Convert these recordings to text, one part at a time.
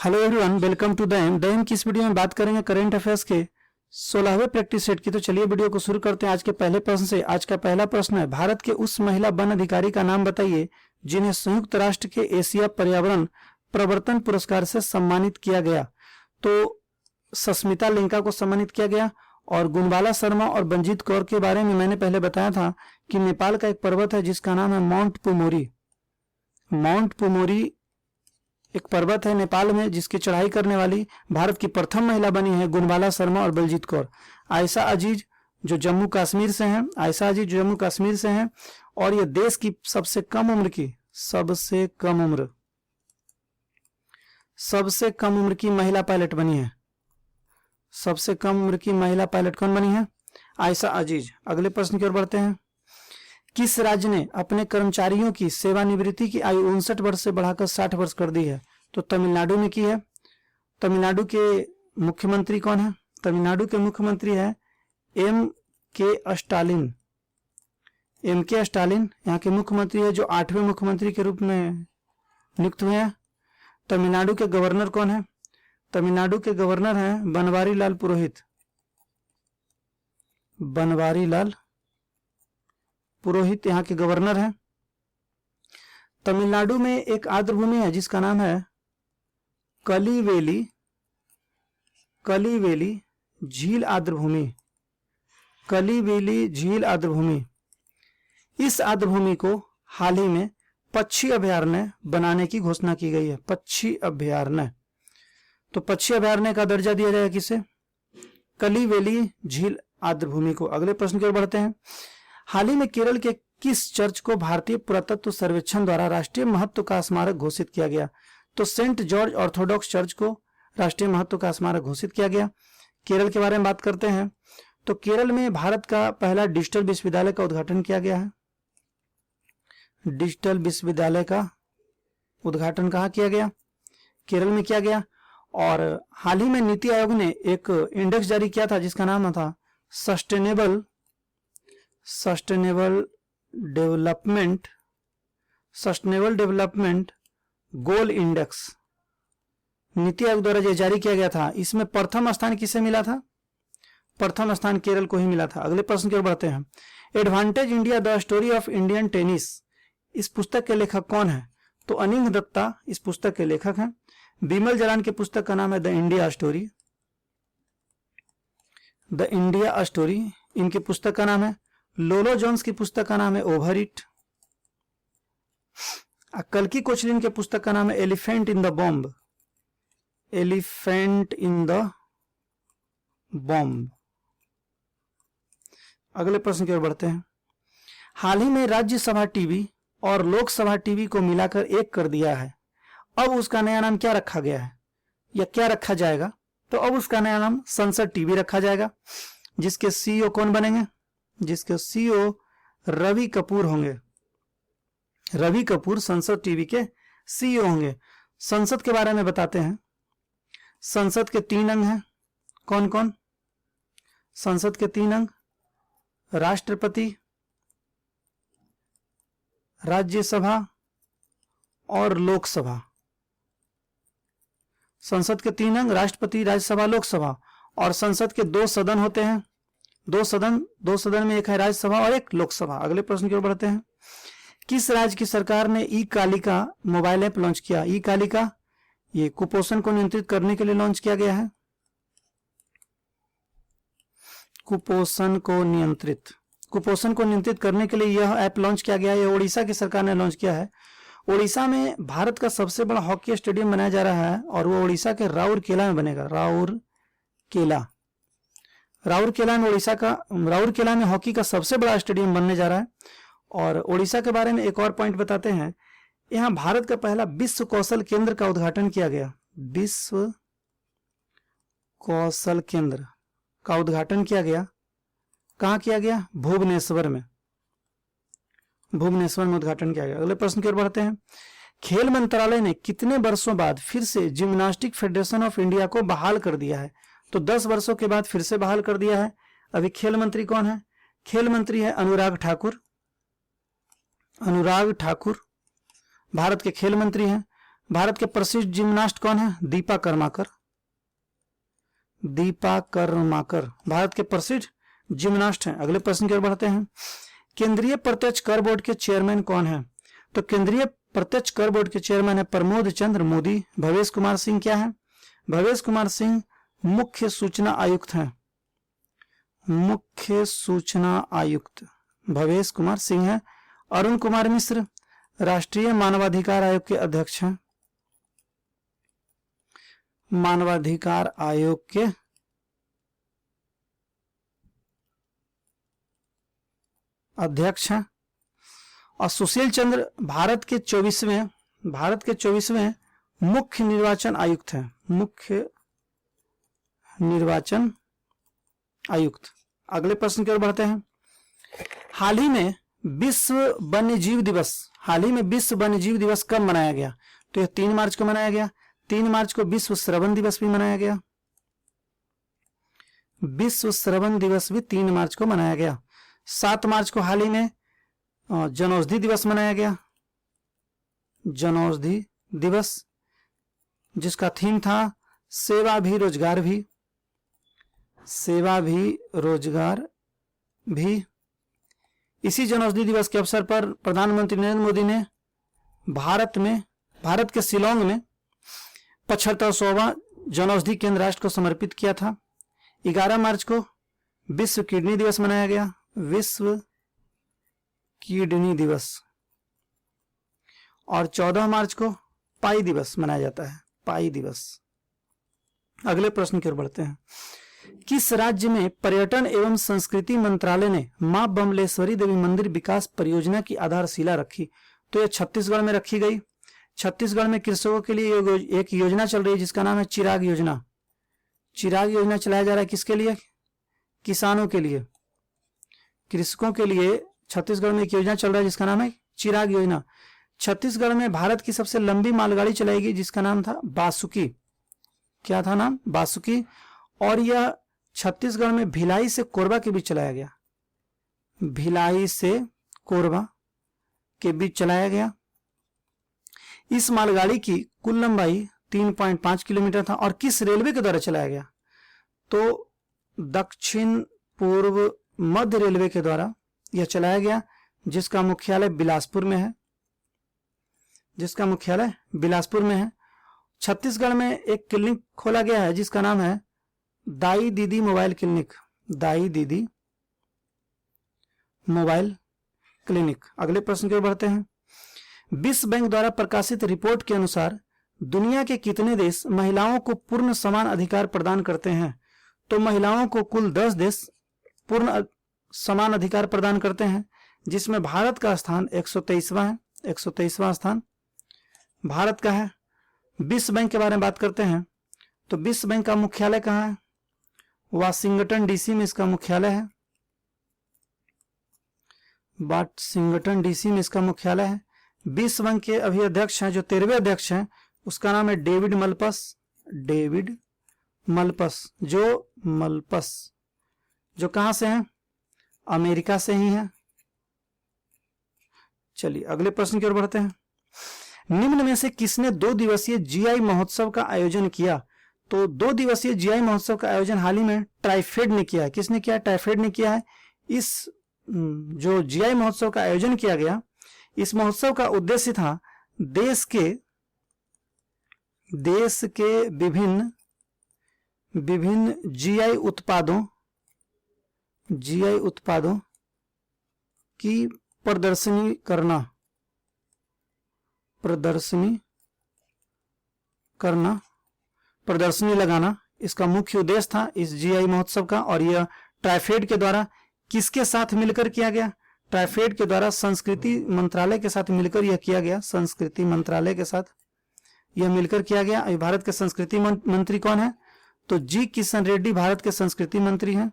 Hello everyone, welcome to the M की इस video में बात करेंगे करंट अफेयर्स के 16वें प्रैक्टिस सेट की। तो चलिए वीडियो को शुरू करते हैं आज के पहले प्रश्न से। आज का पहला प्रश्न है, भारत के उस महिला वन अधिकारी का नाम बताइए जिन्हें संयुक्त राष्ट्र के एशिया पर्यावरण प्रवर्तन पुरस्कार से सम्मानित किया गया। तो सस्मिता लिंका को सम्मानित किया गया। और गुणबाला शर्मा और बंजीत कौर के बारे में मैंने पहले बताया था कि नेपाल का एक पर्वत है जिसका नाम है माउंट पुमोरी। माउंट पुमोरी एक पर्वत है नेपाल में जिसकी चढ़ाई करने वाली भारत की प्रथम महिला बनी है गुणबाला शर्मा और बलजीत कौर। आयशा अजीज जो जम्मू कश्मीर से हैं, और ये देश की सबसे कम उम्र की महिला पायलट बनी है। सबसे कम उम्र की महिला पायलट कौन बनी है? आयशा अजीज। अगले प्रश्न की ओर बढ़ते हैं। किस राज्य ने अपने कर्मचारियों की सेवानिवृत्ति की आयु 59 वर्ष से बढ़ाकर 60 वर्ष कर दी है? तो तमिलनाडु ने की है। तमिलनाडु के मुख्यमंत्री कौन है? तमिलनाडु के मुख्यमंत्री है M.K. स्टालिन। M.K. स्टालिन यहाँ के मुख्यमंत्री है जो 8वें मुख्यमंत्री के रूप में नियुक्त हुए हैं। तमिलनाडु के गवर्नर कौन है? तमिलनाडु के गवर्नर हैं बनवारी लाल पुरोहित। बनवारी लाल पुरोहित यहाँ के गवर्नर हैं। तमिलनाडु में एक आर्द्रभूमि है जिसका नाम है कलिवेली झील आर्द्रभूमि। कलिवेली झील आर्द्रभूमि। इस आर्द्रभूमि को हाल ही में पक्षी अभयारण्य बनाने की घोषणा की गई है। पक्षी अभयारण्य। तो पक्षी अभयारण्य का दर्जा दिया जाएगा किसे? कलिवेली झील आर्द्रभूमि को। अगले प्रश्न की ओर बढ़ते हैं। हाल ही में केरल के किस चर्च को भारतीय पुरातत्व सर्वेक्षण द्वारा राष्ट्रीय महत्व का स्मारक घोषित किया गया? तो सेंट जॉर्ज ऑर्थोडॉक्स चर्च को राष्ट्रीय महत्व का स्मारक घोषित किया गया। केरल के बारे में बात करते हैं तो केरल में भारत का पहला डिजिटल विश्वविद्यालय का उद्घाटन किया गया है। डिजिटल विश्वविद्यालय का उद्घाटन कहाँ किया गया? केरल में किया गया। और हाल ही में नीति आयोग ने एक इंडेक्स जारी किया था जिसका नाम था sustainable development goal index. NITI Aayog द्वारा जो जारी किया गया था, इसमें प्रथम स्थान किसे मिला था? प्रथम स्थान केरल को ही मिला था। अगले प्रश्न की ओर बढ़ते हैं। Advantage India the story of Indian tennis, इस पुस्तक के लेखक कौन है? तो अनिंग दत्ता इस पुस्तक के लेखक हैं। बिमल जलान की पुस्तक का नाम है द इंडिया स्टोरी। इनकी पुस्तक का नाम है। लोलो जोन्स की पुस्तक का नाम है ओवर इट। कल्की कोचलिन के पुस्तक का नाम है एलिफेंट इन द बॉम्ब। अगले प्रश्न की ओर बढ़ते हैं। हाल ही में राज्यसभा टीवी और लोकसभा टीवी को मिलाकर एक कर दिया है। अब उसका नया नाम क्या रखा गया है या क्या रखा जाएगा? तो अब उसका नया नाम संसद टीवी रखा जाएगा। जिसके सीईओ कौन बनेंगे? जिसके सीईओ रवि कपूर होंगे। रवि कपूर संसद टीवी के सीईओ होंगे। संसद के बारे में बताते हैं। संसद के 3 अंग हैं। कौन कौन? संसद के 3 अंग, राष्ट्रपति, राज्यसभा और लोकसभा। संसद के 3 अंग, राष्ट्रपति, राज्यसभा, लोकसभा। और संसद के 2 सदन होते हैं। 2 सदन में एक है राज्यसभा और एक लोकसभा। अगले प्रश्न की ओर बढ़ते हैं। किस राज्य की सरकार ने ई कालिका मोबाइल ऐप लॉन्च किया? ई कालिका ये कुपोषण को नियंत्रित करने के लिए लॉन्च किया गया है। कुपोषण को नियंत्रित करने के लिए यह ऐप लॉन्च किया गया है। यह उड़ीसा की सरकार ने लॉन्च किया है। उड़ीसा में भारत का सबसे बड़ा हॉकी स्टेडियम बनाया जा रहा है और वो उड़ीसा के राउरकेला में बनेगा। राउरकेला में हॉकी का सबसे बड़ा स्टेडियम बनने जा रहा है। और उड़ीसा के बारे में एक और पॉइंट बताते हैं। यहाँ भारत का पहला विश्व कौशल केंद्र का उद्घाटन किया गया। विश्व कौशल केंद्र का उद्घाटन किया गया। कहाँ किया गया? भुवनेश्वर में उद्घाटन किया गया। अगले प्रश्न की ओर बढ़ते हैं। खेल मंत्रालय ने कितने वर्षों बाद फिर से जिम्नास्टिक फेडरेशन ऑफ इंडिया को बहाल कर दिया है? तो 10 वर्षों के बाद फिर से बहाल कर दिया है। अभी खेल मंत्री कौन है? खेल मंत्री है अनुराग ठाकुर। भारत के खेल मंत्री हैं। भारत के प्रसिद्ध जिम्नास्ट कौन है? दीपा कर्माकर। दीपा कर्माकर भारत के प्रसिद्ध जिम्नास्ट हैं। अगले प्रश्न की ओर बढ़ते हैं। केंद्रीय प्रत्यक्ष कर बोर्ड के चेयरमैन कौन है? तो केंद्रीय प्रत्यक्ष कर बोर्ड के चेयरमैन है प्रमोद चंद्र मोदी। भवेश कुमार सिंह क्या है? भवेश कुमार सिंह मुख्य सूचना आयुक्त हैं। मुख्य सूचना आयुक्त भवेश कुमार सिंह है। अरुण कुमार मिश्र राष्ट्रीय मानवाधिकार आयोग के अध्यक्ष हैं। मानवाधिकार आयोग के अध्यक्ष हैं। और सुशील चंद्र भारत के 24वें मुख्य निर्वाचन आयुक्त हैं। मुख्य निर्वाचन आयुक्त। अगले प्रश्न की ओर बढ़ते हैं। हाल ही में विश्व वन्यजीव दिवस कब मनाया गया? तो यह 3 मार्च को मनाया गया। 3 मार्च को विश्व श्रवण दिवस भी मनाया गया। विश्व श्रवण दिवस भी 3 मार्च को मनाया गया। 7 मार्च को हाल ही में जनौषधि दिवस मनाया गया। जनौषधि दिवस जिसका थीम था सेवा भी रोजगार भी। सेवा भी रोजगार भी। इसी जनौषधि दिवस के अवसर पर प्रधानमंत्री नरेंद्र मोदी ने भारत के शिलोंग में 75वां जनौषधि केंद्र राष्ट्र को समर्पित किया था। 11 मार्च को विश्व किडनी दिवस मनाया गया। विश्व किडनी दिवस। और 14 मार्च को पाई दिवस मनाया जाता है। पाई दिवस। अगले प्रश्न की ओर बढ़ते हैं। किस राज्य में पर्यटन एवं संस्कृति मंत्रालय ने मां बमलेश्वरी देवी मंदिर विकास परियोजना की आधारशिला रखी? तो यह छत्तीसगढ़ में रखी गई। छत्तीसगढ़ में कृषकों के लिए एक योजना चल रही है जिसका नाम है चिराग योजना। चिराग योजना चलाया जा रहा है किसके लिए? किसानों के लिए, कृषकों के लिए छत्तीसगढ़ में एक योजना चल रहा है जिसका नाम है चिराग योजना। छत्तीसगढ़ में भारत की सबसे लंबी मालगाड़ी चलाएगी जिसका नाम था बासुकी। क्या था नाम? बासुकी। और यह छत्तीसगढ़ में भिलाई से कोरबा के बीच चलाया गया। भिलाई से कोरबा के बीच चलाया गया। इस मालगाड़ी की कुल लंबाई 3.5 किलोमीटर था। और किस रेलवे के द्वारा चलाया गया? तो दक्षिण पूर्व मध्य रेलवे के द्वारा यह चलाया गया जिसका मुख्यालय बिलासपुर में है। जिसका मुख्यालय बिलासपुर में है। छत्तीसगढ़ में एक क्लिनिक खोला गया है जिसका नाम है दाई दीदी मोबाइल क्लिनिक। दाई दीदी मोबाइल क्लिनिक। अगले प्रश्न की ओर बढ़ते हैं। विश्व बैंक द्वारा प्रकाशित रिपोर्ट के अनुसार दुनिया के कितने देश महिलाओं को पूर्ण समान अधिकार प्रदान करते हैं? तो महिलाओं को कुल 10 देश पूर्ण समान अधिकार प्रदान करते हैं जिसमें भारत का स्थान 123वां है। 123वां स्थान भारत का है। विश्व बैंक के बारे में बात करते हैं तो विश्व बैंक का मुख्यालय कहाँ है? वाशिंगटन डीसी में इसका मुख्यालय है। वाशिंगटन डीसी में इसका मुख्यालय है। विश्व बैंक के अभी अध्यक्ष हैं, जो 13वें अध्यक्ष हैं, उसका नाम है डेविड मलपस। डेविड मलपस। जो कहां से हैं? अमेरिका से ही है। चलिए अगले प्रश्न की ओर बढ़ते हैं। निम्न में से किसने 2 दिवसीय जीआई महोत्सव का आयोजन किया? तो 2 दिवसीय जीआई महोत्सव का आयोजन हाल ही में ट्राइफेड ने किया है। किसने किया? ट्राइफेड ने किया है। इस जो जीआई महोत्सव का आयोजन किया गया, इस महोत्सव का उद्देश्य था देश के विभिन्न जीआई उत्पादों की प्रदर्शनी लगाना इसका मुख्य उद्देश्य था इस जीआई महोत्सव का। और यह ट्राइफेड के द्वारा किसके साथ मिलकर किया गया? ट्राइफेड के द्वारा संस्कृति मंत्रालय के साथ मिलकर यह किया गया। संस्कृति मंत्रालय के साथ यह मिलकर किया गया। भारत के संस्कृति मंत्री कौन है? तो जी किशन रेड्डी भारत के संस्कृति मंत्री हैं।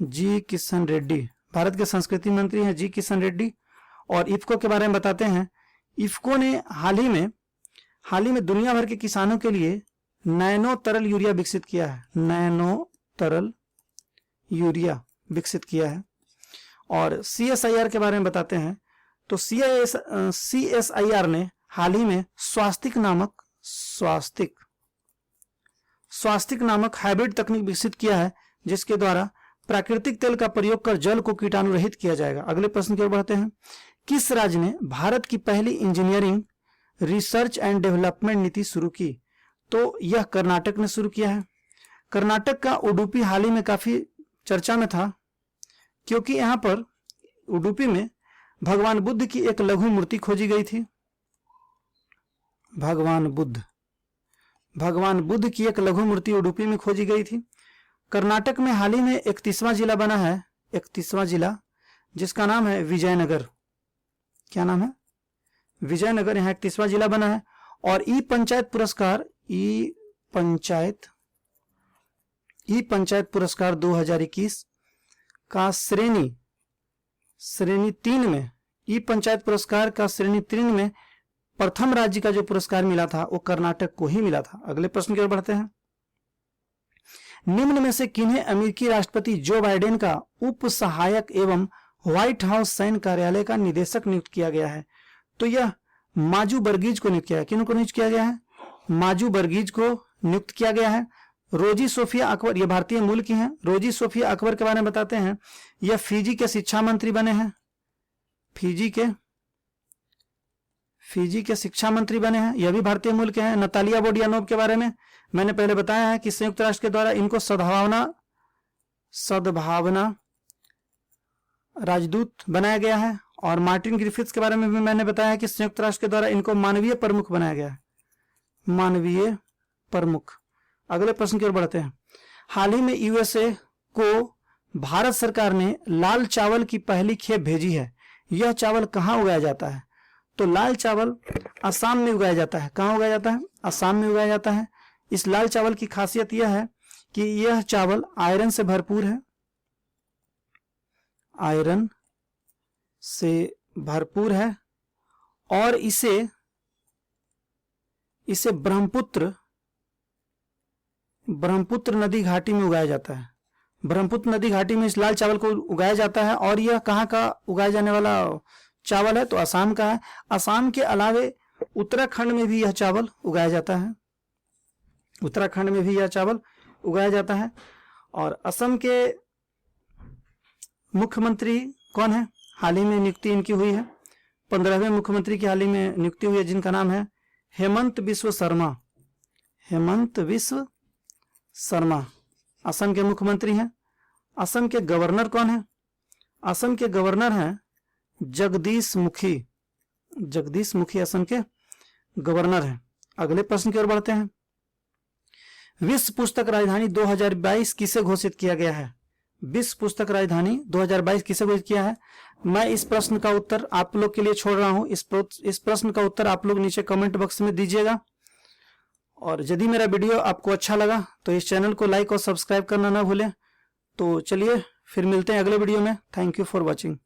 जी किशन रेड्डी भारत के संस्कृति मंत्री हैं, जी किशन रेड्डी। और इफ्को के बारे में बताते हैं। इफ्को ने हाल ही में दुनिया भर के किसानों के लिए नैनो तरल यूरिया विकसित किया है। नैनो तरल यूरिया विकसित किया है। और CSIR के बारे में बताते हैं तो CSIR ने हाल ही में स्वास्तिक नामक हाइब्रिड तकनीक विकसित किया है, जिसके द्वारा प्राकृतिक तेल का प्रयोग कर जल को कीटाणु रहित किया जाएगा। अगले प्रश्न की ओर बढ़ते हैं। किस राज्य ने भारत की पहली इंजीनियरिंग रिसर्च एंड डेवलपमेंट नीति शुरू की? तो यह कर्नाटक ने शुरू किया है। कर्नाटक का उडुपी हाल ही में काफी चर्चा में था, क्योंकि यहां पर उडुपी में भगवान बुद्ध की एक लघु मूर्ति खोजी गई थी। भगवान बुद्ध की एक लघु मूर्ति उडुपी में खोजी गई थी। कर्नाटक में हाल ही में 31वां जिला बना है, 31वां जिला, जिसका नाम है विजयनगर। क्या नाम है? विजयनगर। यहाँ 31वां जिला बना है। और ई पंचायत पुरस्कार 2021 का श्रेणी 3 में, ई पंचायत पुरस्कार का श्रेणी 3 में प्रथम राज्य का जो पुरस्कार मिला था वो कर्नाटक को ही मिला था। अगले प्रश्न की ओर बढ़ते हैं। निम्न में से किन्हें अमेरिकी राष्ट्रपति जो बाइडेन का उप सहायक एवं व्हाइट हाउस सैन्य कार्यालय का निदेशक नियुक्त किया गया है? तो यह माजू बर्गीज को नियुक्त किया है। किनको नियुक्त किया गया है? माजू बर्गीज को नियुक्त किया गया है। रोजी सोफिया अकबर, ये भारतीय मूल की हैं। रोजी सोफिया अकबर के बारे में बताते हैं। यह फिजी के शिक्षा मंत्री बने हैं। फिजी के शिक्षा मंत्री बने हैं, यह भी भारतीय मूल के हैं। नतालिया बोडियानोव के बारे में मैंने पहले बताया है कि संयुक्त राष्ट्र के द्वारा इनको सद्भावना राजदूत बनाया गया है। और मार्टिन ग्रिफिथ्स के बारे में भी मैंने बताया कि संयुक्त राष्ट्र के द्वारा इनको मानवीय प्रमुख बनाया गया है। मानवीय प्रमुख। अगले प्रश्न की ओर बढ़ते हैं। हाल ही में यूएसए को भारत सरकार ने लाल चावल की पहली खेप भेजी है। यह चावल कहाँ उगाया जाता है? तो लाल चावल असम में उगाया जाता है। कहाँ उगाया जाता है? असम में उगाया जाता है। इस लाल चावल की खासियत यह है कि यह चावल आयरन से भरपूर है। आयरन से भरपूर है और इसे ब्रह्मपुत्र नदी घाटी में उगाया जाता है। ब्रह्मपुत्र नदी घाटी में इस लाल चावल को उगाया जाता है। और यह कहाँ का उगाया जाने वाला चावल है? तो असम का है। असम के अलावे उत्तराखंड में भी यह चावल उगाया जाता है। उत्तराखंड में भी यह चावल उगाया जाता है। और असम के मुख्यमंत्री कौन है? हाल ही में नियुक्ति इनकी हुई है। 15वें मुख्यमंत्री की हाल ही में नियुक्ति हुई है, जिनका नाम है हेमंत बिस्व शर्मा। हेमंत बिस्व शर्मा असम के मुख्यमंत्री हैं। असम के गवर्नर कौन है? असम के गवर्नर हैं जगदीश मुखी। जगदीश मुखी असम के गवर्नर हैं। अगले प्रश्न की ओर बढ़ते हैं। विश्व पुस्तक राजधानी 2022 किसे घोषित किया गया है? विश्व पुस्तक राजधानी 2022 किसे घोषित किया है? मैं इस प्रश्न का उत्तर आप लोग के लिए छोड़ रहा हूं। इस प्रश्न का उत्तर आप लोग नीचे कमेंट बॉक्स में दीजिएगा। और यदि मेरा वीडियो आपको अच्छा लगा तो इस चैनल को लाइक और सब्सक्राइब करना ना भूलें। तो चलिए फिर मिलते हैं अगले वीडियो में। Thank you for watching.